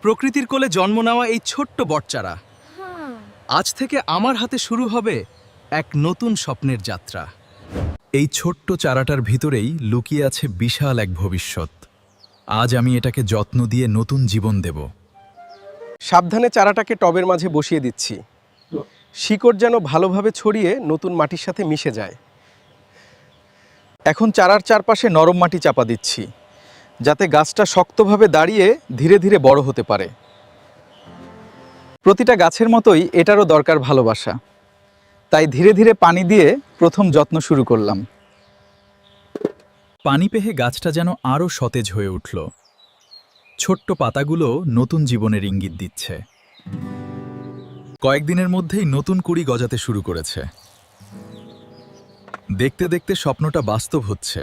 প্রকৃতির কোলে জন্ম নেওয়া এই ছোট্ট বটচারা আজ থেকে আমার হাতে শুরু হবে এক নতুন স্বপ্নের যাত্রা। এই ছোট্ট চারাটার ভিতরেই লুকিয়ে আছে বিশাল এক ভবিষ্যৎ। আজ আমি এটাকে যত্ন দিয়ে নতুন জীবন দেব। সাবধানে চারাটাকে টবের মাঝে বসিয়ে দিচ্ছি। শিকড় যেন ভালোভাবে ছড়িয়ে নতুন মাটির সাথে মিশে যায়। এখন চারার চারপাশে নরম মাটি চাপা দিচ্ছি, যাতে গাছটা শক্তভাবে দাঁড়িয়ে ধীরে ধীরে বড় হতে পারে। প্রতিটা গাছের মতোই এটারও দরকার ভালোবাসা, তাই ধীরে ধীরে পানি দিয়ে প্রথম যত্ন শুরু করলাম। পানি পেয়ে গাছটা যেন আরও সতেজ হয়ে উঠল। ছোট্ট পাতাগুলো নতুন জীবনের ইঙ্গিত দিচ্ছে। কয়েকদিনের মধ্যেই নতুন কুড়ি গজাতে শুরু করেছে। দেখতে দেখতে স্বপ্নটা বাস্তব হচ্ছে।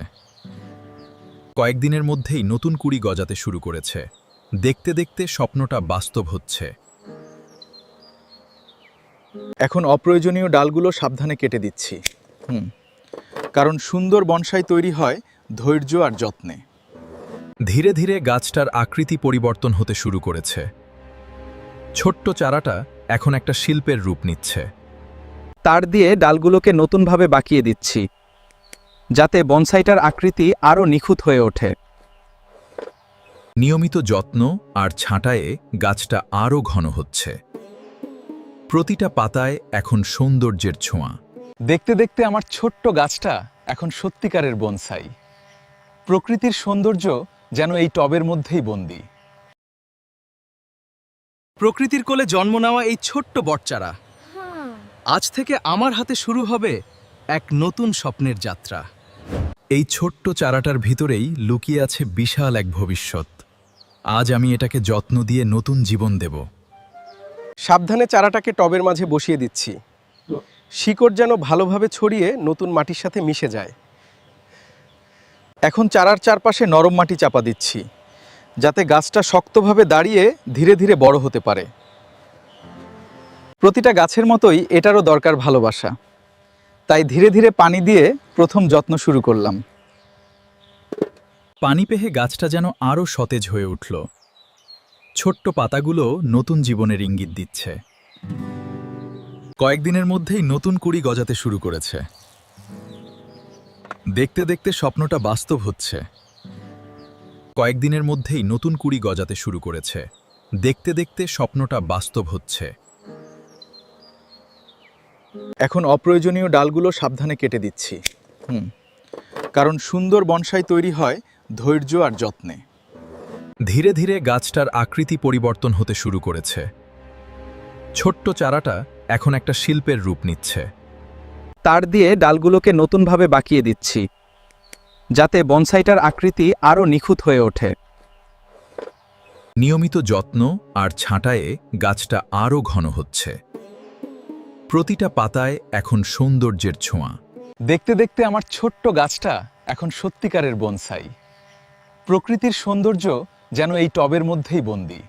কয়েকদিনের মধ্যেই নতুন কুড়ি গজাতে শুরু করেছে। দেখতে দেখতে স্বপ্নটা বাস্তব হচ্ছে। এখন অপ্রয়োজনীয় ডালগুলো সাবধানে কেটে দিচ্ছি, কারণ সুন্দর বনসাই তৈরি হয় ধৈর্য আর যত্নে। ধীরে ধীরে গাছটার আকৃতি পরিবর্তন হতে শুরু করেছে। ছোট্ট চারাটা এখন একটা শিল্পের রূপ নিচ্ছে। তার দিয়ে ডালগুলোকে নতুনভাবে বাঁকিয়ে দিচ্ছি, যাতে বনসাইটার আকৃতি আরও নিখুঁত হয়ে ওঠে। নিয়মিত যত্ন আর ছাঁটায়ে গাছটা আরও ঘন হচ্ছে। প্রতিটা পাতায় এখন সৌন্দর্যের ছোঁয়া। দেখতে দেখতে আমার ছোট্ট গাছটা এখন সত্যিকারের বনসাই। প্রকৃতির সৌন্দর্য যেন এই টবের মধ্যেই বন্দী। প্রকৃতির কোলে জন্ম নেওয়া এই ছোট্ট বটচারা আজ থেকে আমার হাতে শুরু হবে এক নতুন স্বপ্নের যাত্রা। এই ছোট্ট চারাটার ভিতরেই লুকিয়ে আছে বিশাল এক ভবিষ্যৎ। আজ আমি এটাকে যত্ন দিয়ে নতুন জীবন দেব। সাবধানে চারাটাকে টবের মাঝে বসিয়ে দিচ্ছি। শিকড় যেন ভালোভাবে ছড়িয়ে নতুন মাটির সাথে মিশে যায়। এখন চারার চারপাশে নরম মাটি চাপা দিচ্ছি, যাতে গাছটা শক্তভাবে দাঁড়িয়ে ধীরে ধীরে বড় হতে পারে। প্রতিটা গাছের মতোই এটারও দরকার ভালোবাসা, তাই ধীরে ধীরে পানি দিয়ে প্রথম যত্ন শুরু করলাম। পানি পেয়ে গাছটা যেন আরও সতেজ হয়ে উঠল। ছোট্ট পাতাগুলো নতুন জীবনের ইঙ্গিত দিচ্ছে। কয়েকদিনের মধ্যেই নতুন কুড়ি গজাতে শুরু করেছে। দেখতে দেখতে স্বপ্নটা বাস্তব হচ্ছে। কয়েকদিনের মধ্যেই নতুন কুড়ি গজাতে শুরু করেছে। দেখতে দেখতে স্বপ্নটা বাস্তব হচ্ছে। এখন অপ্রয়োজনীয় ডালগুলো সাবধানে কেটে দিচ্ছি, কারণ সুন্দর বনসাই তৈরি হয় ধৈর্য আর যত্নে। ধীরে ধীরে গাছটার আকৃতি পরিবর্তন হতে শুরু করেছে। ছোট্ট চারাটা এখন একটা শিল্পের রূপ নিচ্ছে। তার দিয়ে ডালগুলোকে নতুনভাবে বাঁকিয়ে দিচ্ছি, যাতে বনসাইটার আকৃতি আরও নিখুঁত হয়ে ওঠে। নিয়মিত যত্ন আর ছাঁটায়ে গাছটা আরও ঘন হচ্ছে। প্রতিটা পাতায় এখন সৌন্দর্যের ছোঁয়া। দেখতে দেখতে আমার ছোট্ট গাছটা এখন সত্যিকারের বনসাই। প্রকৃতির সৌন্দর্য যেন এই টবের মধ্যেই বন্দী।